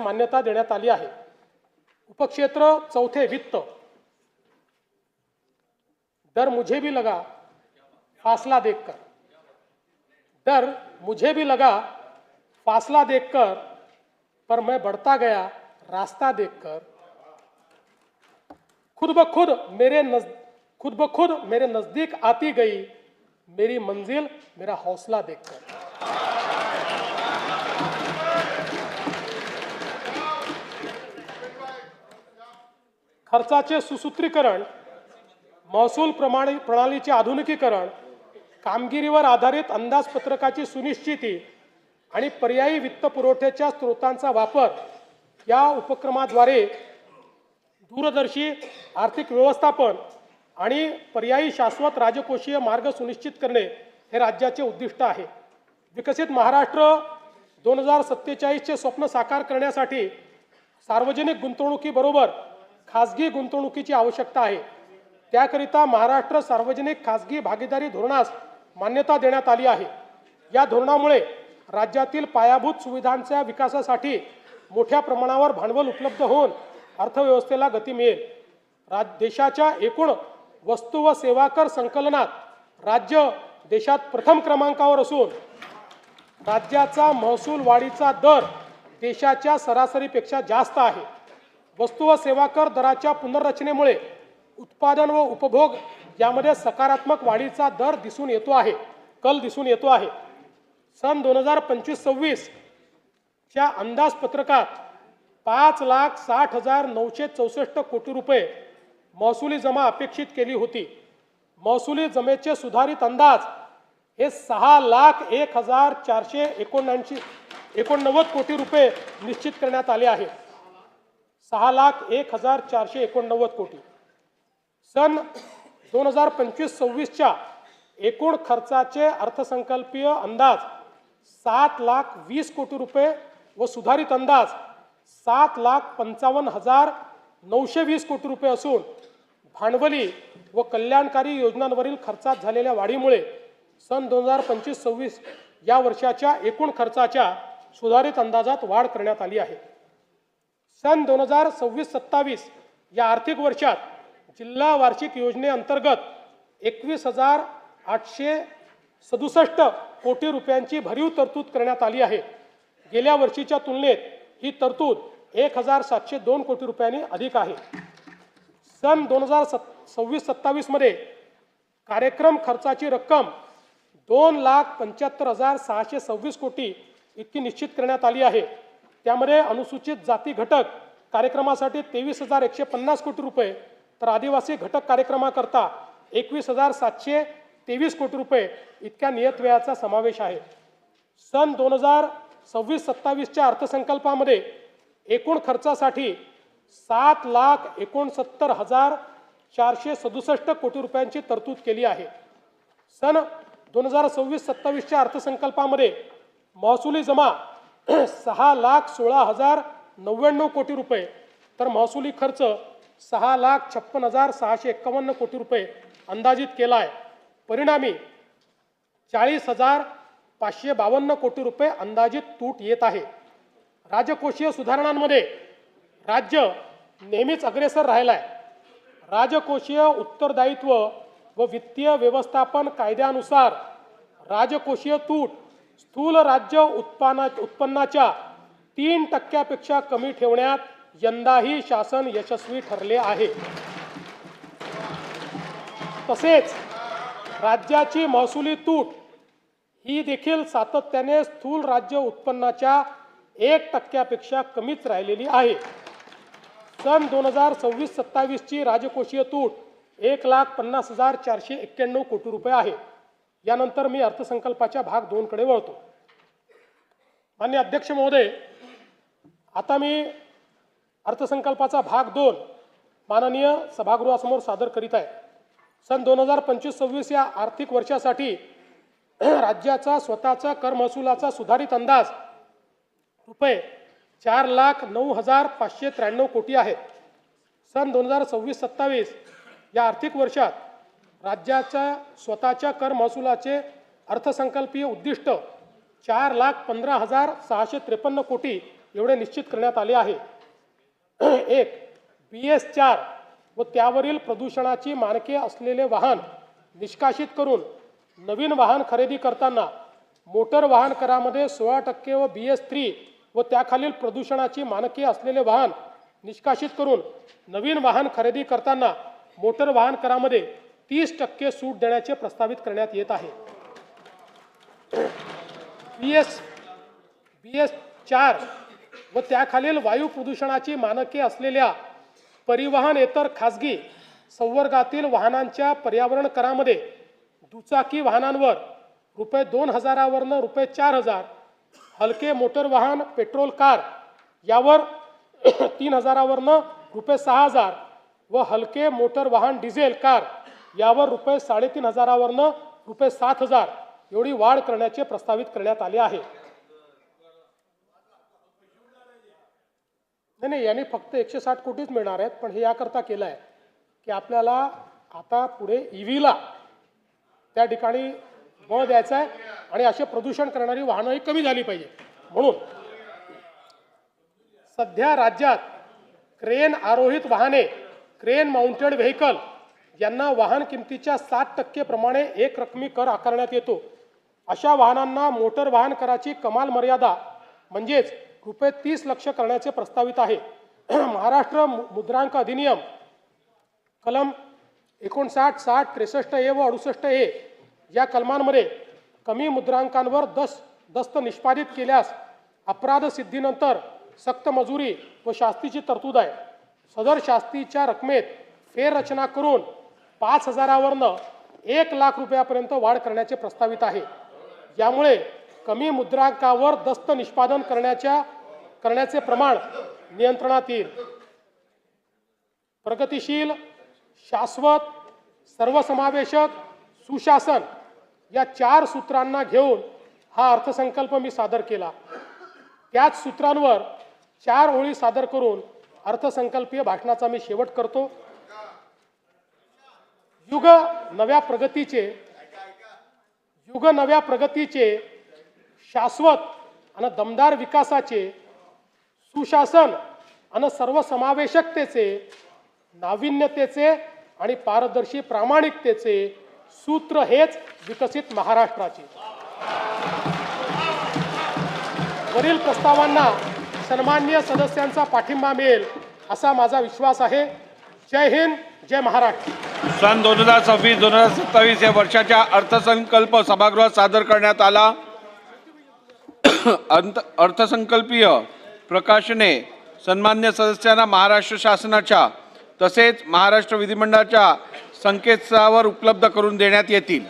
मान्यता देण्यात आली आहे। उपक्षेत्र चौथे वित्त, डर मुझे भी लगा फासला देखकर, डर मुझे भी लगा फासला देखकर, पर मैं बढ़ता गया रास्ता देखकर, खुद ब खुद मेरे नजदीक आती गई मेरी मंजिल मेरा हौसला देखकर। खर्चाचे सुसूत्रीकरण, महसूल प्रणालीचे आधुनिकीकरण, कामगिरीवर आधारित अंदाजपत्रकाची सुनिश्चिती आणि पर्यायी वित्त पुरवठ्याच्या स्रोतांचा वापर या उपक्रमाद्वारे दूरदर्शी आर्थिक व्यवस्थापन आणि पर्यायी शाश्वत राजकोषीय मार्ग सुनिश्चित करणे हे राज्याचे उद्दिष्ट आहे। विकसित महाराष्ट्र 2047चे स्वप्न साकार करण्यासाठी सार्वजनिक गुंतवणुकीबरोबर खासगी गुंतवणुकीची आवश्यकता आहे। त्याकरिता महाराष्ट्र सार्वजनिक खासगी भागीदारी धोरणास मान्यता देण्यात आली आहे। या धोरणामुळे राज्यातील पायाभूत सुविधांच्या विकासासाठी मोठ्या प्रमाणावर भांडवल उपलब्ध होऊन अर्थव्यवस्थेला गती मिळेल। देशाच्या एकूण वस्तू व सेवा कर संकलनात राज्य देशात प्रथम क्रमांकावर असून राज्याचा महसूल वाढीचा दर देशाच्या सरासरीपेक्षा जास्त आहे। वस्तू व सेवा कर दराच्या पुनर्रचनेमुळे उत्पादन व उपभोग यामध्ये सकारात्मक वाढीचा दर कल दिसून येतो आहे। सन 2025-26 च्या अंदाजपत्रकात 5,60,964 कोटी रुपये महसुली जमा अपेक्षित केली होती। महसुली जमेचे सुधारित अंदाज हे 6,01,489 कोटी रुपये निश्चित करण्यात आले आहेत। 6,01,489 कोटी। सन 2025-26च्या एकूण खर्चाचे अर्थसंकल्पीय अंदाज 7,20,00,000 कोटी रुपये व सुधारित अंदाज 7,55,920 कोटी रुपये असून भांडवली व कल्याणकारी योजनांवरील खर्चात झालेल्या वाढीमुळे सन 2025-26 या वर्षाच्या एकूण खर्चाच्या सुधारित अंदाजात वाढ करण्यात आली आहे। सन 2026-27 या आर्थिक वर्षात जिल्हा वार्षिक योजनेअंतर्गत 21,867 कोटी रुपयांची भरीव तरतूद करण्यात आली आहे। गेल्या वर्षीच्या तुलनेत ही तरतूद 1,702 कोटी रुपयांनी अधिक आहे। सन 2026-27 मध्ये कार्यक्रम खर्चाची रक्कम 2,75,626 कोटी इतकी निश्चित करण्यात आली आहे। त्यामध्ये अनुसूचित जाती घटक कार्यक्रमासाठी 23,150 कोटी रुपये तर आदिवासी घटक कार्यक्रमाकरता 21,723 कोटी रुपये इतक्या नियत व्ययाचा समावेश आहे। सन 2026-27च्या अर्थसंकल्पामध्ये एकूण खर्चासाठी 7,69,467 कोटी रुपयांची तरतूद केली आहे। सन 2026-27च्या अर्थसंकल्पामध्ये महसुली जमा 6,16,099 कोटी रुपये तर महसुली खर्च 6,56,651 कोटी रुपये अंदाजित केला आहे। परिणामी 40,552 कोटी रुपये अंदाजित तूट येत आहे। राजकोषीय सुधारणांमध्ये राज्य नेहमीच अग्रेसर राहिला आहे। राजकोषीय उत्तरदायित्व व वित्तीय व्यवस्थापन कायद्यानुसार राजकोषीय तूट स्थूल राज्य उत्पन्नाच्या 3% कमी ठेवण्यात यंदाही शासन यशस्वी ठरले आहे। तसेच राज्याची महसुली तूट ही देखील सातत्याने स्थूल राज्य उत्पन्नाच्या 1% कमीच राहिलेली आहे। सन 2026-27 ची राजकोषीय तूट 1,50,491 कोटी रुपये आहे। यानंतर मी अर्थसंकल्पाच्या भाग 2 कडे वळतो। माननीय अध्यक्ष महोदय, आता मी अर्थसंकल्पाचा भाग 2 माननीय सभागृहासमोर सादर करीत आहे। सन 2025-26 या आर्थिक वर्षासाठी राज्याचा स्वतःचा कर महसुलाचा सुधारित अंदाज रुपये 4,09,593 कोटी आहे। सन 2026-27 या आर्थिक वर्षात राज्याच्या स्वतःच्या कर महसुलाचे अर्थसंकल्पीय उद्दिष्ट 4,15,653 कोटी एवढे निश्चित करण्यात आले आहे. एक, BS4 व त्यावरील प्रदूषणाची मानके असलेले वाहन निष्कासित करून नवीन वाहन खरेदी करताना मोटर वाहन करामध्ये 16% व BS3 व त्याखालील प्रदूषणाची मानके असलेले वाहन निष्कासित करून नवीन वाहन खरेदी करताना मोटर वाहन करामध्ये 30% सूट देण्याचे प्रस्तावित करण्यात येत आहे. BS4 व त्याखालील वायू प्रदूषणाची मानके असलेल्या परिवहनेतर खाजगी संवर्गातील वाहनांच्या पर्यावरण करामध्ये दुचाकी वाहनांवर ₹2000 वरनं ₹4000, हलके मोटर वाहन पेट्रोल कार यावर 3000 वरनं ₹6000 व हलके मोटर वाहन डिझेल कार यावर ₹3500 वरनं ₹7000 एवढी वाढ करण्याचे प्रस्तावित करण्यात आले आहे. नाही, यांनी फक्त 160 कोटीच मिळणार आहेत, पण हे याकरता केलं आहे की आपल्याला आता पुढे EVला त्या ठिकाणी बळ द्यायचं आहे आणि असे प्रदूषण करणारी वाहनंही कमी झाली पाहिजे. म्हणून सध्या राज्यात क्रेन आरोहित वाहने, क्रेन माउंटेड व्हेकल यांना वाहन किमतीच्या 7% प्रमाणे एक रकमी कर आकारण्यात येतो. अशा वाहनांना मोटर वाहन कराची कमाल मर्यादा म्हणजेच ₹30 लाख करण्याचे प्रस्तावित आहे. महाराष्ट्र मुद्रांक अधिनियम कलम 59, 60, 63A व 68A या कलमांमध्ये कमी मुद्रांकांवर दस्त निष्पादित केल्यास अपराध सिद्धीनंतर सक्त मजुरी व शास्तीची तरतूद आहे. सदर शास्तीच्या रकमेत फेररचना करून 5000 वरनं 1 लाख रुपयापर्यंत वाढ करण्याचे प्रस्तावित आहे. यामुळे कमी मुद्रांकावर दस्त निष्पादन करण्याचे प्रमाण नियंत्रणात येईल. प्रगतिशील, शाश्वत, सर्वसमावेशक, सुशासन या 4 सूत्रांना घेऊन हा अर्थसंकल्प मी सादर केला. त्याच सूत्रांवर 4 ओळी सादर करून अर्थसंकल्पीय भाषणाचा मी शेवट करतो. युग नव्या प्रगतीचे, शाश्वत आणि दमदार विकासाचे, सुशासन आणि सर्वसमावेशकतेचे, नाविन्यतेचे आणि पारदर्शी प्रामाणिकतेचे सूत्र हेच विकसित महाराष्ट्राचे. वरील प्रस्तावांना सन्माननीय सदस्यांचा पाठिंबा मिळेल असा माझा विश्वास आहे. जय हिंद, जय महाराष्ट्र. सन 2026-2027 या वर्षाच्या अर्थसंकल्प सभागृहात सादर करण्यात आला. अर्थसंकल्पीय प्रकाशने सन्मान्य सदस्यांना महाराष्ट्र शासनाच्या तसेच महाराष्ट्र विधिमंडळाच्या संकेतस्थळावर उपलब्ध करून देण्यात येतील.